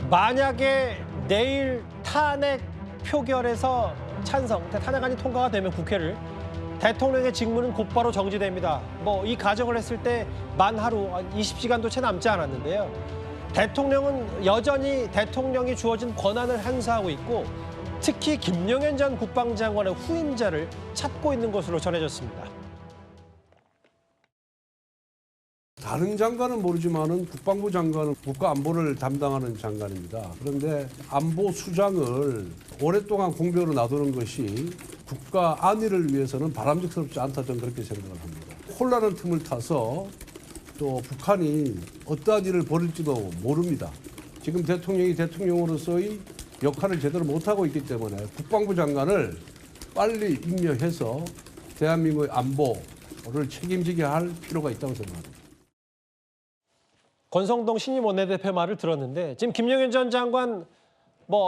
만약에 내일 탄핵 표결에서 탄핵안이 통과가 되면 국회를 대통령의 직무는 곧바로 정지됩니다. 이 가정을 했을 때 만 하루, 20시간도 채 남지 않았는데요. 대통령은 여전히 대통령이 주어진 권한을 행사하고 있고 특히 김용현 전 국방장관의 후임자를 찾고 있는 것으로 전해졌습니다. 다른 장관은 모르지만은 국방부 장관은 국가안보를 담당하는 장관입니다. 그런데 안보 수장을 오랫동안 공백으로 놔두는 것이 국가 안위를 위해서는 바람직스럽지 않다, 저는 그렇게 생각을 합니다. 혼란한 틈을 타서 또 북한이 어떠한 일을 벌일지도 모릅니다. 지금 대통령이 대통령으로서의 역할을 제대로 못하고 있기 때문에 국방부 장관을 빨리 임명해서 대한민국의 안보를 책임지게 할 필요가 있다고 생각합니다. 권성동 신임 원내대표 말을 들었는데 지금 김용현 전 장관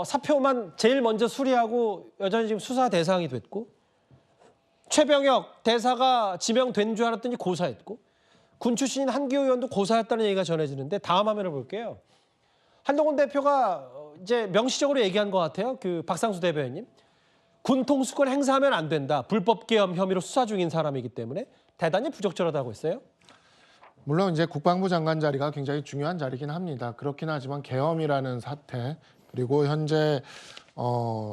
사표만 제일 먼저 수리하고 여전히 지금 수사 대상이 됐고 최병혁 대사가 지명된 줄 알았더니 고사했고 군 출신인 한기호 의원도 고사했다는 얘기가 전해지는데 다음 화면을 볼게요. 한동훈 대표가 이제 명시적으로 얘기한 것 같아요. 박상수 대변인. 군 통수권 행사하면 안 된다. 불법 계엄 혐의로 수사 중인 사람이기 때문에 대단히 부적절하다고 했어요. 물론 이제 국방부 장관 자리가 굉장히 중요한 자리긴 합니다. 그렇긴 하지만 계엄이라는 사태 그리고 현재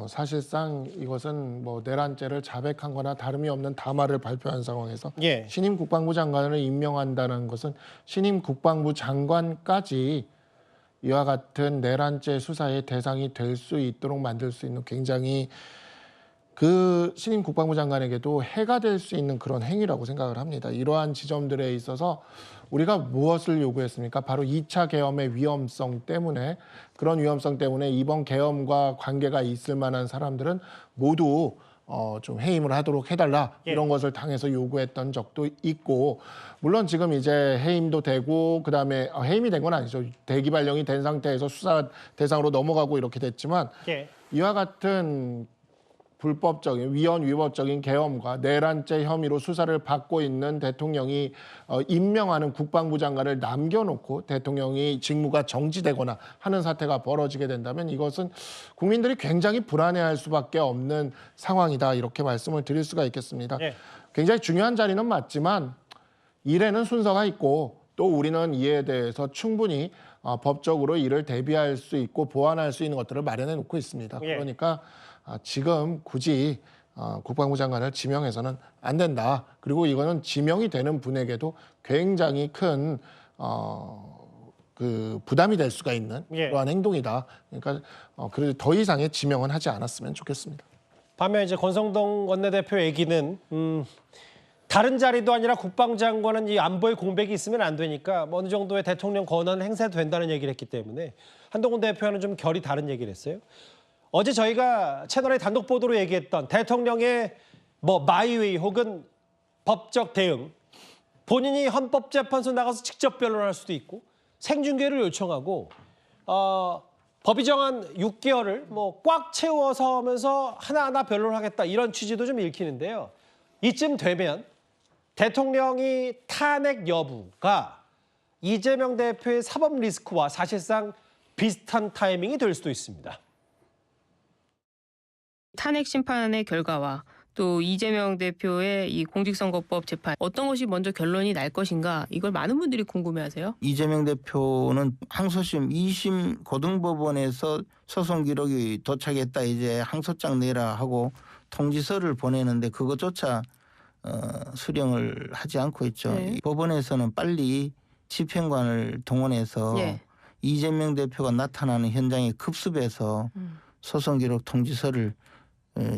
사실상 이것은 내란죄를 자백한 거나 다름이 없는 담화를 발표한 상황에서 신임 국방부 장관을 임명한다는 것은 신임 국방부 장관까지 이와 같은 내란죄 수사의 대상이 될 수 있도록 만들 수 있는 굉장히 그 신임 국방부 장관에게도 해가 될 수 있는 그런 행위라고 생각을 합니다. 이러한 지점들에 있어서 우리가 무엇을 요구했습니까? 바로 2차 계엄의 위험성 때문에 그런 위험성 때문에 이번 계엄과 관계가 있을 만한 사람들은 모두 좀 해임을 하도록 해달라 이런 것을 당해서 요구했던 적도 있고 물론 지금 이제 해임도 되고 그다음에 해임이 된 건 아니죠. 대기 발령이 된 상태에서 수사 대상으로 넘어가고 이렇게 됐지만 이와 같은 불법적인 위헌위법적인 계엄과 내란죄 혐의로 수사를 받고 있는 대통령이 임명하는 국방부 장관을 남겨놓고 대통령이 직무가 정지되거나 하는 사태가 벌어지게 된다면 이것은 국민들이 굉장히 불안해할 수밖에 없는 상황이다 이렇게 말씀을 드릴 수가 있겠습니다. 굉장히 중요한 자리는 맞지만 일에는 순서가 있고 또 우리는 이에 대해서 충분히 법적으로 이를 대비할 수 있고 보완할 수 있는 것들을 마련해 놓고 있습니다. 그러니까 지금 굳이 국방부 장관을 지명해서는 안 된다. 그리고 이거는 지명이 되는 분에게도 굉장히 큰 부담이 될 수가 있는 그러한 행동이다. 그러니까 그래도 더 이상의 지명은 하지 않았으면 좋겠습니다. 반면 이제 권성동 원내대표 얘기는 다른 자리도 아니라 국방장관은 이 안보의 공백이 있으면 안 되니까 어느 정도의 대통령 권한을 행사해도 된다는 얘기를 했기 때문에 한동훈 대표와는 좀 결이 다른 얘기를 했어요. 어제 저희가 채널에 단독 보도로 얘기했던 대통령의 마이웨이 혹은 법적 대응, 본인이 헌법재판소 나가서 직접 변론할 수도 있고 생중계를 요청하고 법이 정한 6개월을 꽉 채워서 하면서 하나하나 변론하겠다 이런 취지도 좀 읽히는데요. 이쯤 되면 대통령이 탄핵 여부가 이재명 대표의 사법 리스크와 사실상 비슷한 타이밍이 될 수도 있습니다. 탄핵 심판의 결과와 또 이재명 대표의 이 공직선거법 재판 어떤 것이 먼저 결론이 날 것인가 이걸 많은 분들이 궁금해하세요. 이재명 대표는 항소심 2심 고등법원에서 소송 기록이 도착했다 이제 항소장 내라 하고 통지서를 보내는데 그것조차 수령을 하지 않고 있죠. 법원에서는 빨리 집행관을 동원해서 이재명 대표가 나타나는 현장에 급습해서 소송 기록 통지서를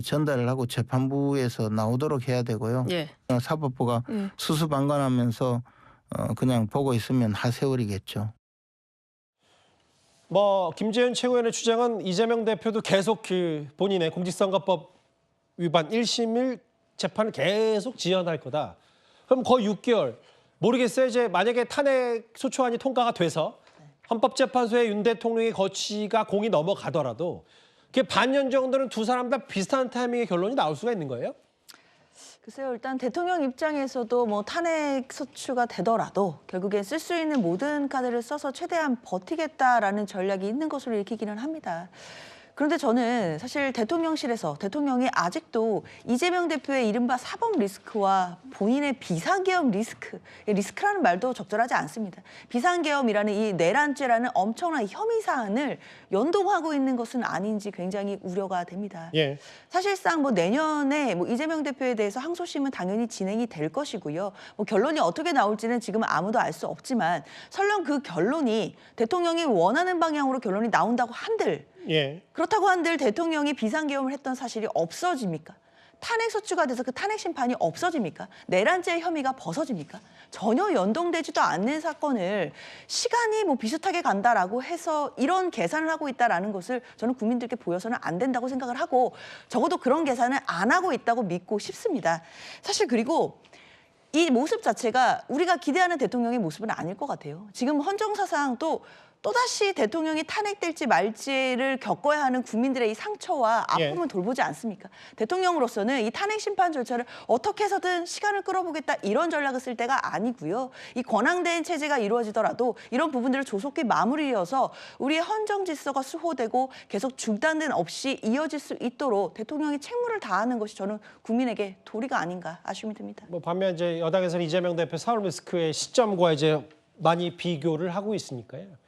전달을 하고 재판부에서 나오도록 해야 되고요. 사법부가 수수방관하면서 그냥 보고 있으면 하세월이겠죠. 김재현 최고위원의 주장은 이재명 대표도 계속 본인의 공직선거법 위반 1심 1재판을 계속 지연할 거다. 그럼 거의 6개월. 모르겠어요. 이제 만약에 탄핵 소추안이 통과가 돼서 헌법재판소의 윤 대통령의 거취가 공이 넘어가더라도 그게 반년 정도는 두 사람 다 비슷한 타이밍의 결론이 나올 수가 있는 거예요? 글쎄요, 일단 대통령 입장에서도 뭐 탄핵 소추가 되더라도 결국엔 쓸 수 있는 모든 카드를 써서 최대한 버티겠다라는 전략이 있는 것으로 읽히기는 합니다. 그런데 저는 사실 대통령실에서 대통령이 아직도 이재명 대표의 이른바 사법 리스크와 본인의 비상계엄 리스크라는 말도 적절하지 않습니다. 비상계엄이라는 이 내란죄라는 엄청난 혐의 사안을 연동하고 있는 것은 아닌지 굉장히 우려가 됩니다. 예. 사실상 뭐 내년에 뭐 이재명 대표에 대해서 항소심은 당연히 진행이 될 것이고요. 뭐 결론이 어떻게 나올지는 지금 아무도 알 수 없지만 설령 그 결론이 대통령이 원하는 방향으로 결론이 나온다고 한들 예. 그렇다고 한들 대통령이 비상계엄을 했던 사실이 없어집니까? 탄핵소추가 돼서 그 탄핵 심판이 없어집니까? 내란죄 혐의가 벗어집니까? 전혀 연동되지도 않는 사건을 시간이 뭐 비슷하게 간다라고 해서 이런 계산을 하고 있다라는 것을 저는 국민들께 보여서는 안 된다고 생각을 하고 적어도 그런 계산을 안 하고 있다고 믿고 싶습니다. 사실 그리고 이 모습 자체가 우리가 기대하는 대통령의 모습은 아닐 것 같아요. 지금 헌정사상 또다시 대통령이 탄핵될지 말지를 겪어야 하는 국민들의 이 상처와 아픔은 돌보지 않습니까? 대통령으로서는 이 탄핵 심판 절차를 어떻게 해서든 시간을 끌어보겠다 이런 전략을 쓸 때가 아니고요. 이 권한대행 체제가 이루어지더라도 이런 부분들을 조속히 마무리해서 우리의 헌정 질서가 수호되고 계속 중단된 없이 이어질 수 있도록 대통령이 책무를 다하는 것이 저는 국민에게 도리가 아닌가 아쉬움이 듭니다. 뭐 반면 이제 여당에서는 이재명 대표 사법 리스크의 시점과 이제 많이 비교를 하고 있으니까요.